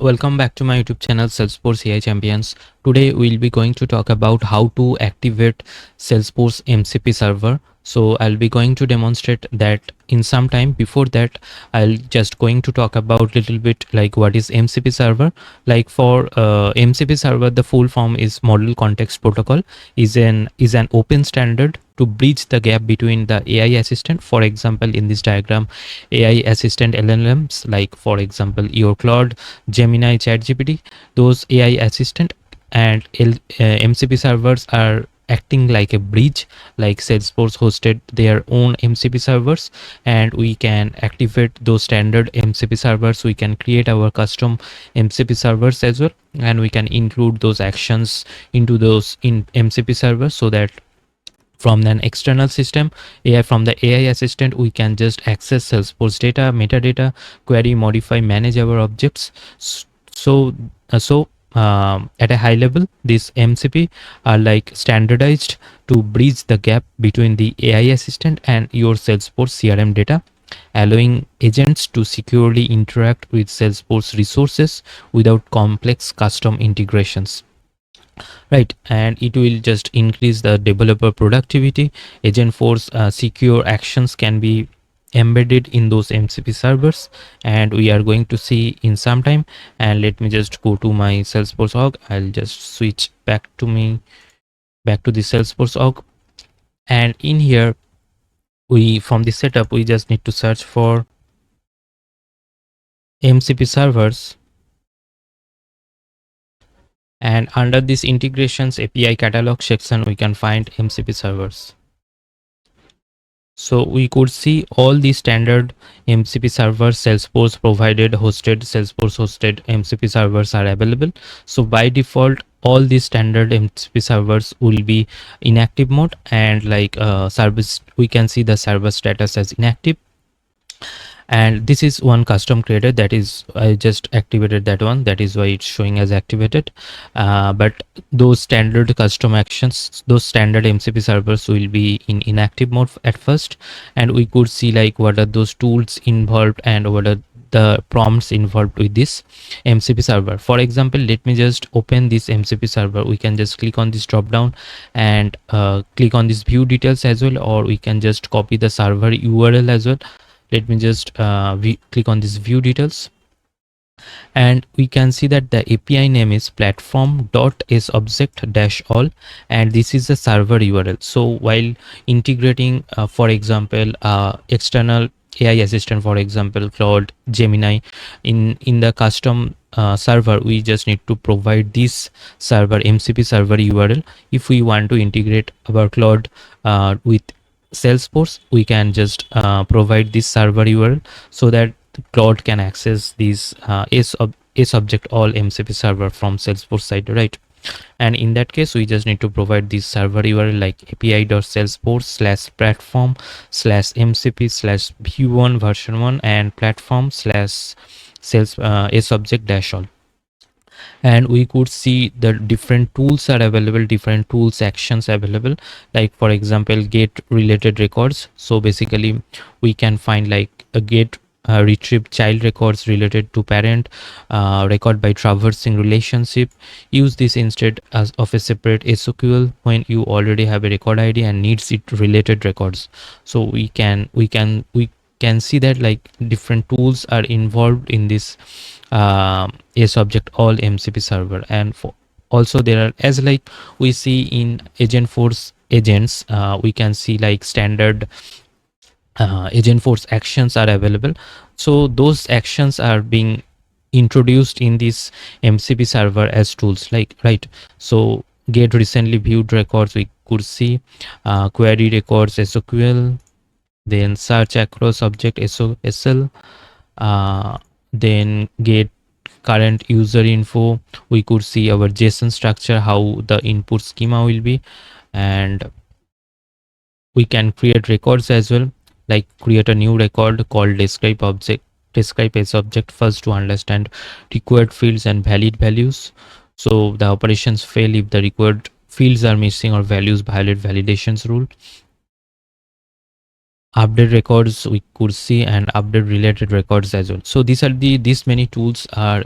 Welcome back to my YouTube channel Salesforce AI Champions. Today we'll be going to talk about how to activate Salesforce MCP server. So I'll be going to demonstrate that in some time. Before that, I'll just going to talk about little bit like what is MCP server. Like for MCP server, the full form is Model Context Protocol, is an open standard to bridge the gap between the AI assistant. For example, in this diagram, AI assistant LLMs, like for example your Claude, Gemini, ChatGPT, those AI assistant and MCP servers are acting like a bridge. Like Salesforce hosted their own MCP servers, and we can activate those standard MCP servers. We can create our custom MCP servers as well, and we can include those actions into those in MCP servers, so that from an external system AI, from the AI assistant, we can just access Salesforce data, metadata, query, modify, manage our objects. So at a high level, these MCP are like standardized to bridge the gap between the AI assistant and your Salesforce CRM data, allowing agents to securely interact with Salesforce resources without complex custom integrations. Right, and it will just increase the developer productivity. Agentforce secure actions can be embedded in those MCP servers, and we are going to see in some time. And let me just go to my Salesforce org. I'll just switch back to the Salesforce org, and in here, we from the setup, we just need to search for MCP servers, and under this integrations API catalog section, we can find MCP servers. So we could see all the standard MCP servers, Salesforce provided Salesforce hosted MCP servers are available. So by default, all these standard MCP servers will be inactive mode, and like service, we can see the server status as inactive. And this is one custom created, that is I just activated that one, that is why it's showing as activated. But those standard custom actions, those standard MCP servers will be in inactive mode at first, and we could see like what are those tools involved and what are the prompts involved with this MCP server. For example, let me just open this MCP server. We can just click on this drop down and click on this view details as well, or we can just copy the server URL as well. Let me just click on this view details, and we can see that the API name is platform.subject-all, and this is the server URL. So while integrating for example external AI assistant, for example Claude, Gemini, in the custom server, we just need to provide this server MCP server URL. If we want to integrate our Claude with Salesforce, we can just provide this server URL, so that Claude can access these a subject all MCP server from Salesforce side, right? And in that case, we just need to provide this server URL like api.salesforce/platform/mcp/v1 version 1 and platform/sales a subject dash all. And we could see the different tools are available, different tools actions available, like for example get related records. So basically we can find like a get retrieve child records related to parent record by traversing relationship. Use this instead as of a separate SQL when you already have a record ID and needs it related records. So we can see that like different tools are involved in this a subject all MCP server. And for also there are, as like we see in Agentforce agents, we can see like standard Agentforce actions are available. So those actions are being introduced in this MCP server as tools, like, right? So get recently viewed records, we could see query records SQL, then search across object SL, then get current user info. We could see our JSON structure, how the input schema will be, and we can create records as well, like create a new record called describe as object first to understand required fields and valid values. So the operations fail if the required fields are missing or values violate validations rule. Update records we could see, and update related records as well. So these many tools are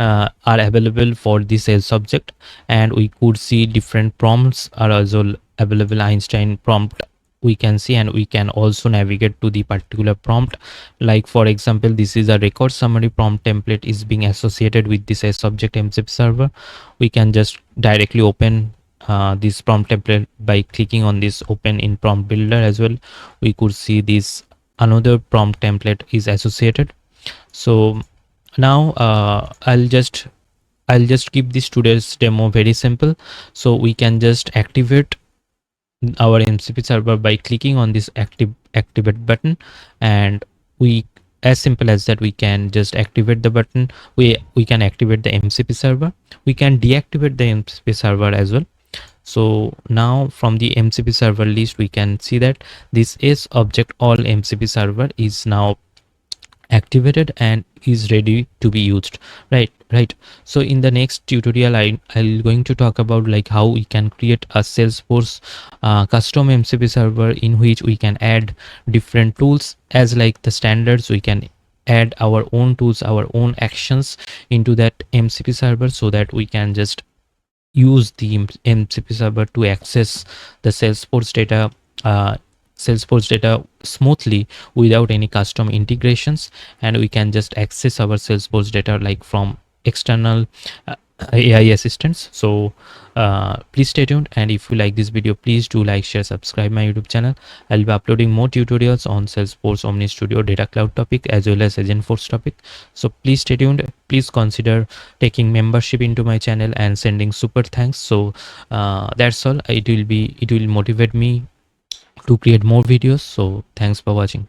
are available for the sales subject, and we could see different prompts are also available. Einstein prompt we can see, and we can also navigate to the particular prompt. Like for example, this is a record summary prompt template is being associated with this sales subject MCP server. We can just directly open this prompt template by clicking on this open in prompt builder as well. We could see this another prompt template is associated. So now I'll just keep this today's demo very simple. So we can just activate our MCP server by clicking on this activate button, and we, as simple as that, we can just activate the button. We can activate the MCP server. We can deactivate the MCP server as well. So now from the MCP server list, we can see that this is object all MCP server is now activated and is ready to be used. Right. So in the next tutorial, I'll going to talk about like how we can create a Salesforce custom MCP server in which we can add different tools as like the standards. We can add our own tools, our own actions into that MCP server, so that we can just use the MCP server to access the uh, Salesforce data smoothly without any custom integrations, and we can just access our Salesforce data like from external AI assistants. So please stay tuned, and if you like this video, please do like, share, subscribe my YouTube channel. I'll be uploading more tutorials on Salesforce Omni Studio data cloud topic as well as Agentforce topic. So please stay tuned. Please consider taking membership into my channel and sending super thanks. So that's all. It will motivate me to create more videos. So thanks for watching.